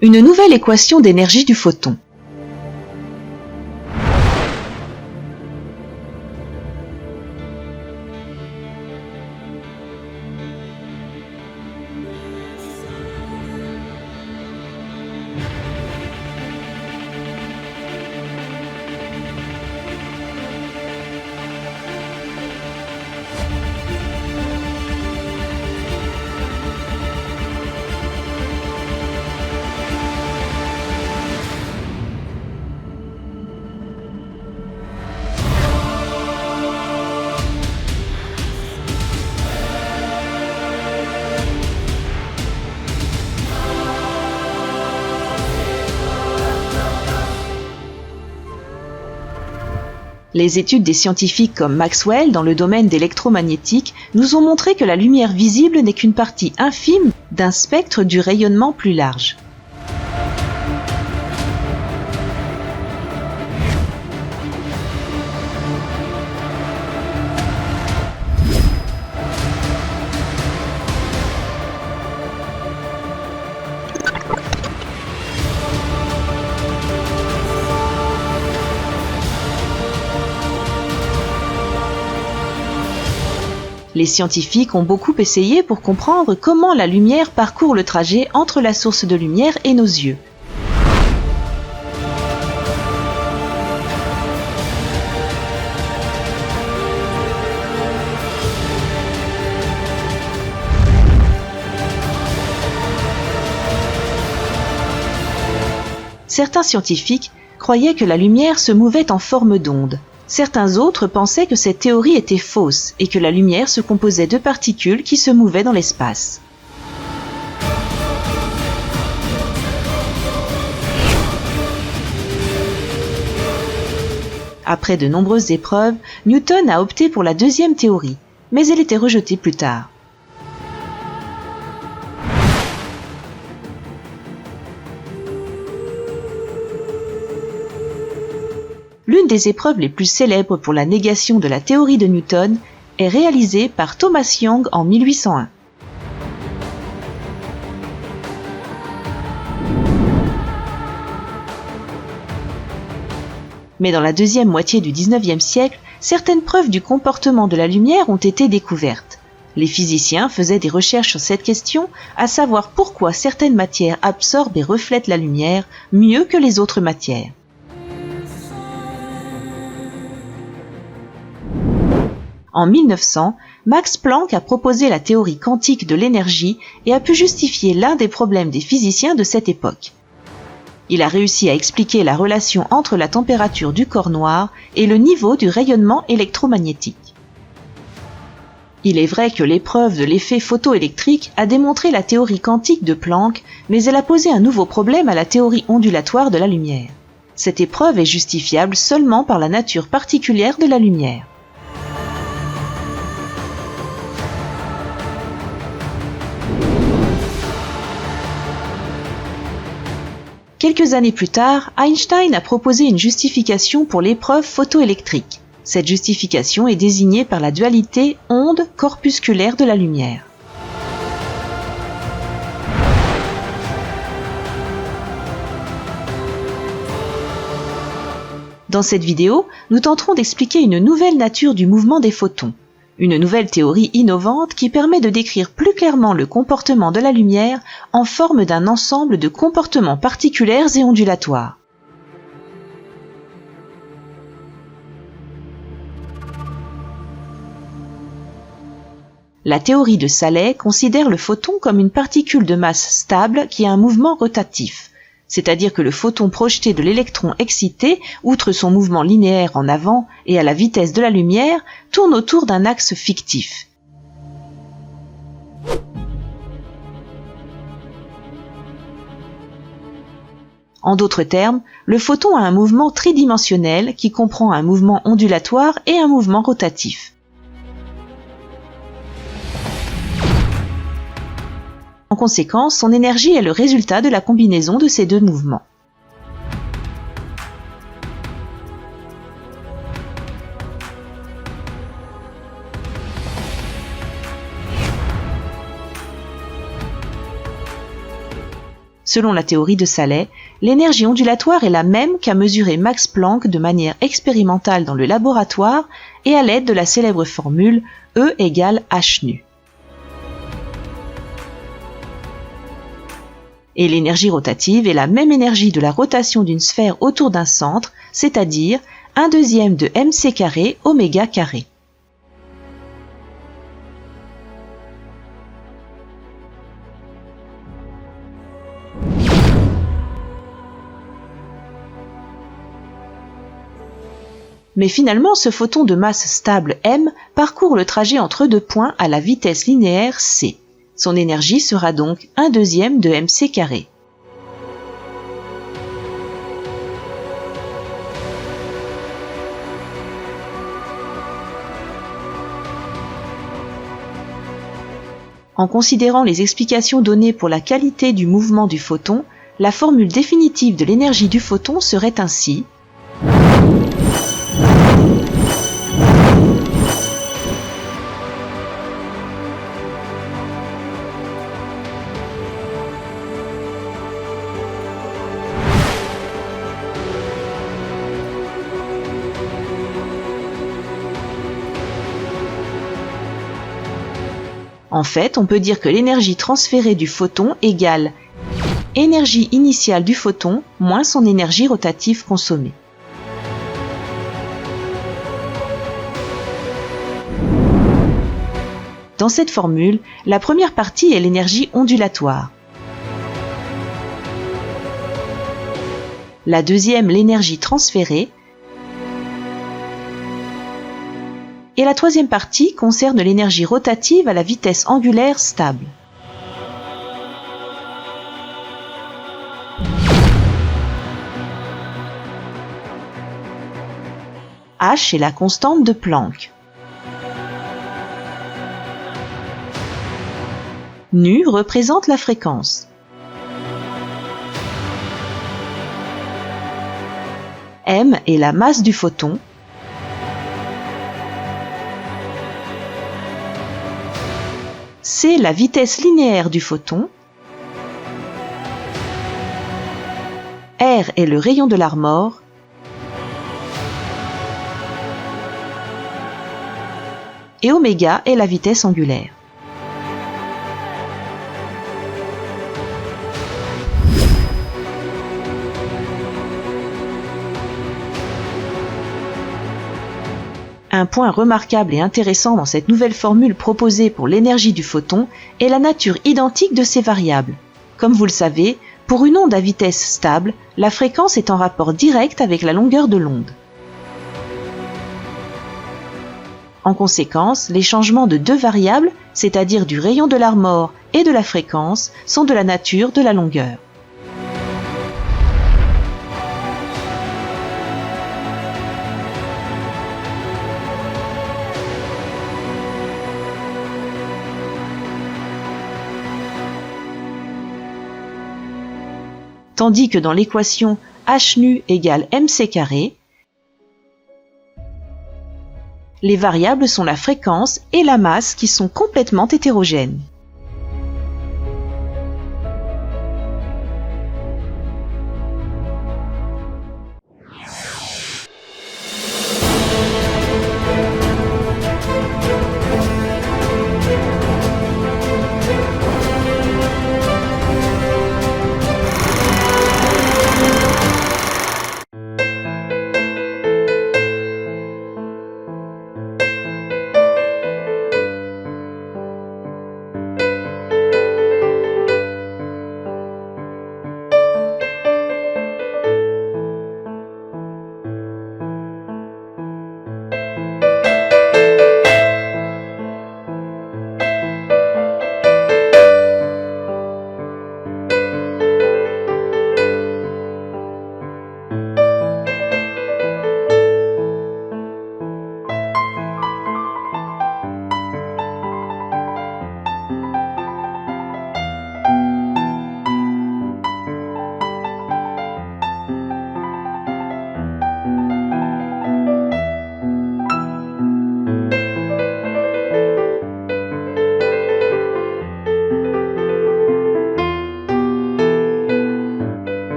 Une nouvelle équation d'énergie du photon. Les études des scientifiques comme Maxwell dans le domaine d'électromagnétique nous ont montré que la lumière visible n'est qu'une partie infime d'un spectre du rayonnement plus large. Les scientifiques ont beaucoup essayé pour comprendre comment la lumière parcourt le trajet entre la source de lumière et nos yeux. Certains scientifiques croyaient que la lumière se mouvait en forme d'onde. Certains autres pensaient que cette théorie était fausse et que la lumière se composait de particules qui se mouvaient dans l'espace. Après de nombreuses épreuves, Newton a opté pour la deuxième théorie, mais elle était rejetée plus tard. L'une des épreuves les plus célèbres pour la négation de la théorie de Newton est réalisée par Thomas Young en 1801. Mais dans la deuxième moitié du XIXe siècle, certaines preuves du comportement de la lumière ont été découvertes. Les physiciens faisaient des recherches sur cette question, à savoir pourquoi certaines matières absorbent et reflètent la lumière mieux que les autres matières. En 1900, Max Planck a proposé la théorie quantique de l'énergie et a pu justifier l'un des problèmes des physiciens de cette époque. Il a réussi à expliquer la relation entre la température du corps noir et le niveau du rayonnement électromagnétique. Il est vrai que l'épreuve de l'effet photoélectrique a démontré la théorie quantique de Planck, mais elle a posé un nouveau problème à la théorie ondulatoire de la lumière. Cette épreuve est justifiable seulement par la nature particulière de la lumière. Quelques années plus tard, Einstein a proposé une justification pour l'épreuve photoélectrique. Cette justification est désignée par la dualité onde-corpusculaire de la lumière. Dans cette vidéo, nous tenterons d'expliquer une nouvelle nature du mouvement des photons. Une nouvelle théorie innovante qui permet de décrire plus clairement le comportement de la lumière en forme d'un ensemble de comportements particuliers et ondulatoires. La théorie de Saleh considère le photon comme une particule de masse stable qui a un mouvement rotatif, c'est-à-dire que le photon projeté de l'électron excité, outre son mouvement linéaire en avant et à la vitesse de la lumière, tourne autour d'un axe fictif. En d'autres termes, le photon a un mouvement tridimensionnel qui comprend un mouvement ondulatoire et un mouvement rotatif. En conséquence, son énergie est le résultat de la combinaison de ces deux mouvements. Ce Selon la théorie de Saleh, l'énergie ondulatoire est la même qu'a mesuré Max Planck de manière expérimentale dans le laboratoire et à l'aide de la célèbre formule E égale h nu. Et l'énergie rotative est la même énergie de la rotation d'une sphère autour d'un centre, c'est-à-dire 1/2 de mc carré oméga carré. Mais finalement, ce photon de masse stable m parcourt le trajet entre deux points à la vitesse linéaire c. Son énergie sera donc 1/2 de mc carré. En considérant les explications données pour la qualité du mouvement du photon, la formule définitive de l'énergie du photon serait ainsi En fait, on peut dire que l'énergie transférée du photon égale énergie initiale du photon moins son énergie rotative consommée. Dans cette formule, la première partie est l'énergie ondulatoire. La deuxième, l'énergie transférée. Et la troisième partie concerne l'énergie rotative à la vitesse angulaire stable. H est la constante de Planck. Nu représente la fréquence. M est la masse du photon. C, la vitesse linéaire du photon. R est le rayon de l'Armor. Et oméga est la vitesse angulaire. Un point remarquable et intéressant dans cette nouvelle formule proposée pour l'énergie du photon est la nature identique de ces variables. Comme vous le savez, pour une onde à vitesse stable, la fréquence est en rapport direct avec la longueur de l'onde. En conséquence, les changements de deux variables, c'est-à-dire du rayon de l'Armor et de la fréquence, sont de la nature de la longueur. Tandis que dans l'équation h nu égale mc carré, les variables sont la fréquence et la masse qui sont complètement hétérogènes.